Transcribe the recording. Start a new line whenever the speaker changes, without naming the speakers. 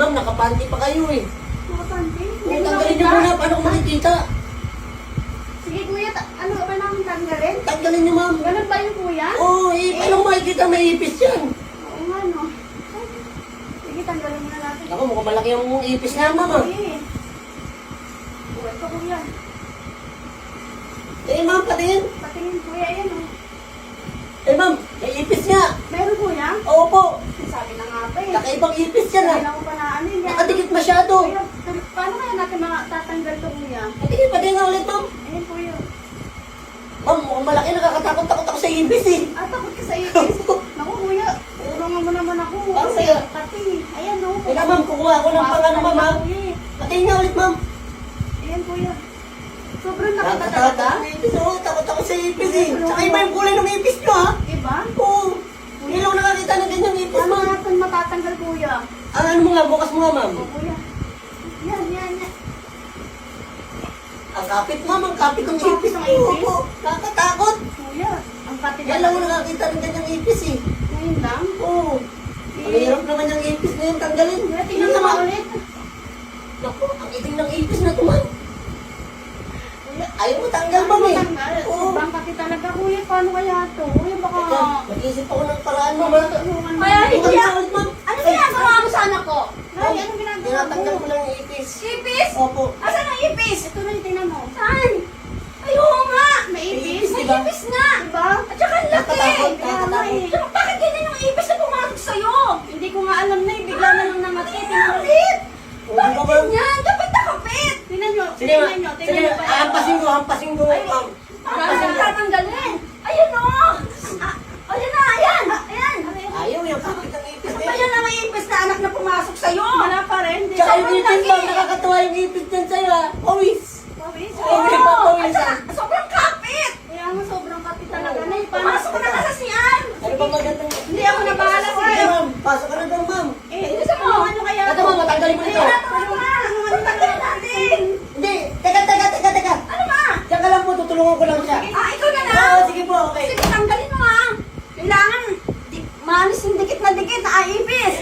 ma'am, nakapanty pa kayo eh.
Nakapanty?
Kung tanggalin niyo muna, paano ko makikita?
Sige kuya, ano ba namin tanggalin?
Tanggalin niyo ma'am.
Ganun ba yung kuya?
Oo, paano ko makikita may ipis yan?
Oo nga no. Sige, tanggalin muna natin.
Ako, mukhang malaki yung ipis niya ma'am ah.
Sige. Uy, ito kuya.
Eh ma'am, patingin.
Patingin kuya, yan o.
Eh ma'am, may ipis niya.
Meron kuya?
Opo.
Sabi na nga pa eh.
Kakaibang ipis yan ah.
Sabi na ko pa na ano yan.
Nakadikit masyado.
Kuya, paano kaya natin tatanggal to kuya?
Patingin nga ulit ma'am.
Ayan kuya.
Ma'am, mukhang malaki, nakakatakot-takot ako sa ipis eh.
Takot ka sa ipis. Naku kuya, urungan mo naman ako.
Bakit?
Kasi pati. Ayan o.
Teka ma'am, kukuha ako ng pangano ma'am ha. Patingin nga ulit ma'am.
Ayan kuya. Sobrang nakita
Nakakatakot
talaga.
ang ipis oh. Takot ako sa ipis eh. Tsaka iba yung kulay ng ipis nyo ha.
Diba?
Oo. Hindi lang nakakita ng ganyang ipis
Paano
ma'am.
natin matatanggal kuya?
Ano mo nga, bukas mo nga ma'am.
O kuya. Yan.
Ang kapit ma'am, ang kapit ng
Ang
ipis.
kapit ng ipis?
Oo, nakakatakot.
Kuya, ang pati
Yan lang ako nakakita ng ganyang ipis eh.
Ngayon lang?
Oo. Ang hirap naman yung ipis na yun tanggalin.
Kuya, tingnan mo
ma'am.
ulit.
Naku, ang itim ng ipis na ito ma'am. Kuya, ayaw mo tanggal ma'am eh. Oo.
Sobrang pati talaga kuya. Paano kaya ito? Kuya, baka...
Teka, mag-isip ako ng paraan ma'am ha.
Kaya
Bukas
kuya,
na ulit ma'am.
ano ginagawa mo sa anak ko? Ay, ano ginagawa
Tinatanggal
mo?
ko lang yung ipis.
Ipis?
Opo.
Asan ang ipis? Ito na yung tingnan mo. Saan? Ay, oo nga. May ipis?
May ipis,
May
diba?
ipis nga. Diba? At saka ang laki.
Nakatakot,
Kaya nga
nakatakot.
eh. Tsaka bakit ganyan yung ipis na pumasok sa'yo? Hindi ko nga alam na eh. Bigla na lang namatay. Kapit!
Bakit
Bakit ganyan? Dapat nakapit! Tingnan nyo.
Sige ma'am.
Tingnan nyo.
Sige,
Tingnan nyo.
hampasin ko ma'am.
Paano tatanggalin? Ayun o! Ayun na, ayan! Ayan!
Ayaw yung kapit ng ipis na
Ayan
yun.
na may ipis na anak na pumasok sa'yo! Wala pa rin.
Tsaka yung ipis ma'am, nakakatuwa yung ipis dyan sa'yo ha. Pawis.
Oo!
Hindi pa pawis,
At saka,
ah.
sobrang kapit! Kaya nga sobrang kapit talaga na. Pumasok ko na kasasiyan!
Ano ba magandang...
Hindi ako na bahala
Sige
sa'yo.
ma'am, pasok ka na doon ma'am.
Gusto mo, ano kaya?
Ito ma'am, matanggalin mo nito.
Ano tanggalin natin?
Hindi, teka.
Ano ba?
Diyan ka lang po, tutulungan ko lang siya.
Ikaw na lang?
Oo, sige po, okay.
Sige, tanggalin mo ha. Kailangan, maalis yung dikit na ipis.